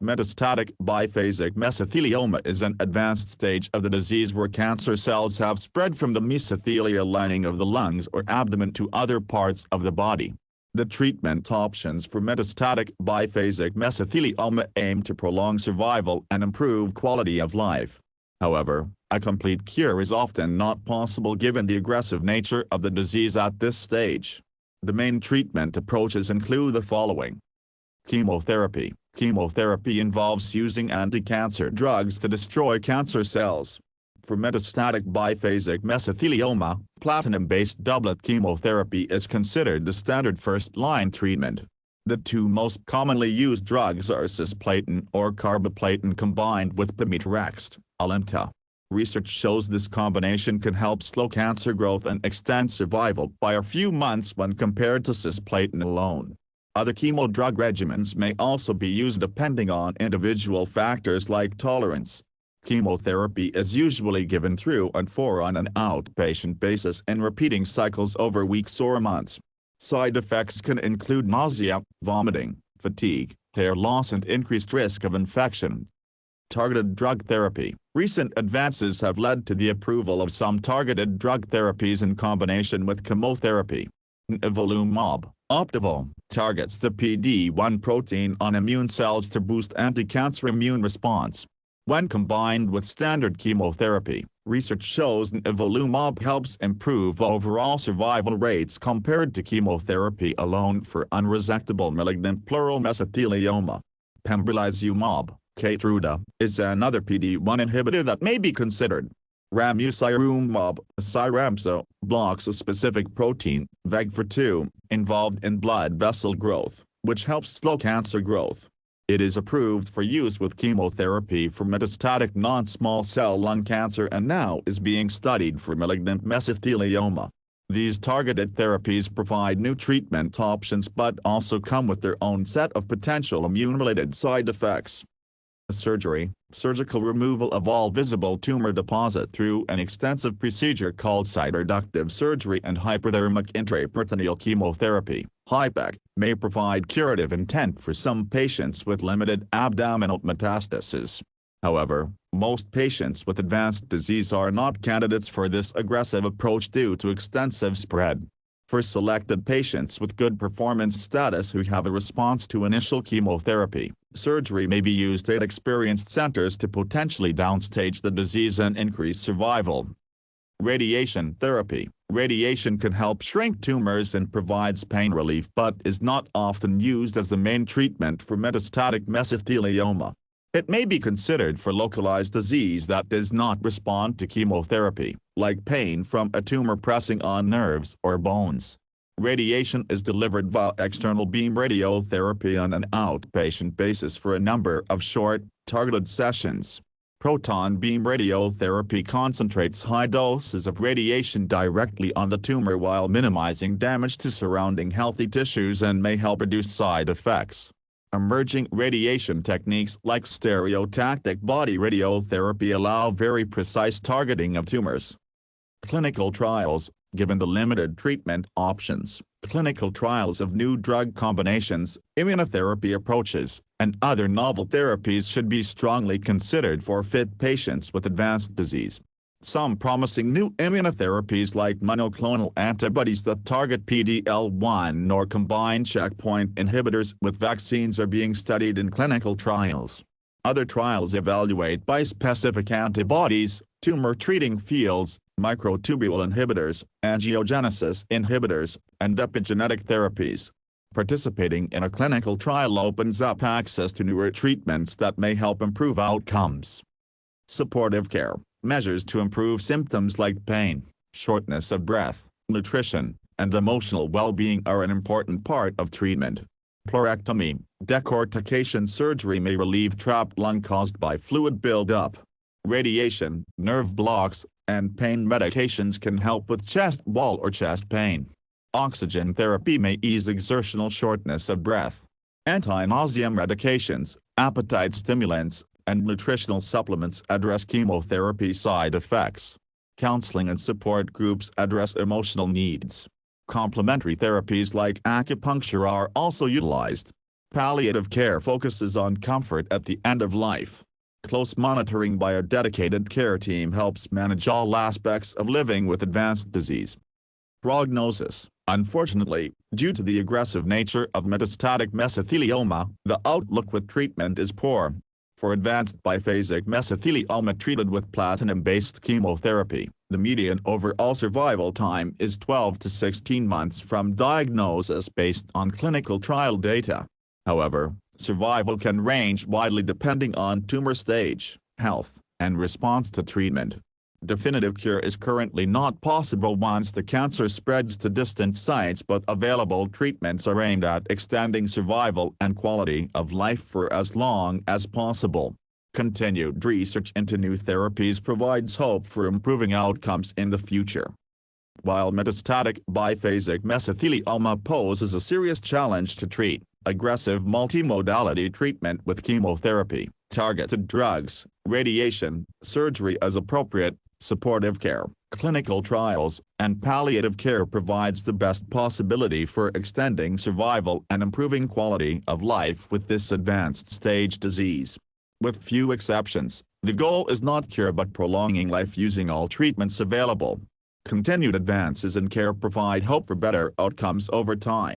Metastatic biphasic mesothelioma is an advanced stage of the disease where cancer cells have spread from the mesothelial lining of the lungs or abdomen to other parts of the body. The treatment options for metastatic biphasic mesothelioma aim to prolong survival and improve quality of life. However, a complete cure is often not possible given the aggressive nature of the disease at this stage. The main treatment approaches include the following. Chemotherapy. Chemotherapy involves using anti-cancer drugs to destroy cancer cells. For metastatic biphasic mesothelioma, platinum-based doublet chemotherapy is considered the standard first-line treatment. The two most commonly used drugs are cisplatin or carboplatin combined with pemetrexed, Alimta. Research shows this combination can help slow cancer growth and extend survival by a few months when compared to cisplatin alone. Other chemodrug regimens may also be used depending on individual factors like tolerance. Chemotherapy is usually given through and for on an outpatient basis in repeating cycles over weeks or months. Side effects can include nausea, vomiting, fatigue, hair loss and increased risk of infection. Targeted drug therapy. Recent advances have led to the approval of some targeted drug therapies in combination with chemotherapy. Nivolumab, Opdivo, targets the PD-1 protein on immune cells to boost anti-cancer immune response. When combined with standard chemotherapy, research shows nivolumab helps improve overall survival rates compared to chemotherapy alone for unresectable malignant pleural mesothelioma. Pembrolizumab, Keytruda, is another PD-1 inhibitor that may be considered. Ramucirumab, Cyramza, blocks a specific protein, VEGFR2, involved in blood vessel growth, which helps slow cancer growth. It is approved for use with chemotherapy for metastatic non-small cell lung cancer and now is being studied for malignant mesothelioma. These targeted therapies provide new treatment options but also come with their own set of potential immune-related side effects. Surgery. Surgical removal of all visible tumor deposit through an extensive procedure called cytoreductive surgery and hyperthermic intraperitoneal chemotherapy, HIPEC, may provide curative intent for some patients with limited abdominal metastases. However, most patients with advanced disease are not candidates for this aggressive approach due to extensive spread. For selected patients with good performance status who have a response to initial chemotherapy, surgery may be used at experienced centers to potentially downstage the disease and increase survival. Radiation therapy. Radiation can help shrink tumors and provides pain relief but is not often used as the main treatment for metastatic mesothelioma. It may be considered for localized disease that does not respond to chemotherapy, like pain from a tumor pressing on nerves or bones. Radiation is delivered via external beam radiotherapy on an outpatient basis for a number of short, targeted sessions. Proton beam radiotherapy concentrates high doses of radiation directly on the tumor while minimizing damage to surrounding healthy tissues and may help reduce side effects. Emerging radiation techniques like stereotactic body radiotherapy allow very precise targeting of tumors. Clinical trials. Given the limited treatment options, clinical trials of new drug combinations, immunotherapy approaches, and other novel therapies should be strongly considered for fit patients with advanced disease. Some promising new immunotherapies like monoclonal antibodies that target PD-L1 or combine checkpoint inhibitors with vaccines are being studied in clinical trials. Other trials evaluate bispecific antibodies, tumor-treating fields, microtubule inhibitors, angiogenesis inhibitors, and epigenetic therapies. Participating in a clinical trial opens up access to newer treatments that may help improve outcomes. Supportive care. Measures to improve symptoms like pain, shortness of breath, nutrition, and emotional well-being are an important part of treatment. Pleurectomy, decortication surgery may relieve trapped lung caused by fluid buildup. Radiation, nerve blocks, and pain medications can help with chest wall or chest pain. Oxygen therapy may ease exertional shortness of breath. Anti-nausea medications, appetite stimulants, and nutritional supplements address chemotherapy side effects. Counseling and support groups address emotional needs. Complementary therapies like acupuncture are also utilized. Palliative care focuses on comfort at the end of life. Close monitoring by a dedicated care team helps manage all aspects of living with advanced disease. Prognosis. Unfortunately, due to the aggressive nature of metastatic mesothelioma, the outlook with treatment is poor. For advanced biphasic mesothelioma treated with platinum-based chemotherapy, the median overall survival time is 12 to 16 months from diagnosis based on clinical trial data. However, survival can range widely depending on tumor stage, health, and response to treatment. Definitive cure is currently not possible once the cancer spreads to distant sites, but available treatments are aimed at extending survival and quality of life for as long as possible. Continued research into new therapies provides hope for improving outcomes in the future. While metastatic biphasic mesothelioma poses a serious challenge to treat, aggressive multimodality treatment with chemotherapy, targeted drugs, radiation, surgery as appropriate, supportive care, clinical trials, and palliative care provides the best possibility for extending survival and improving quality of life with this advanced stage disease. With few exceptions, the goal is not cure but prolonging life using all treatments available. Continued advances in care provide hope for better outcomes over time.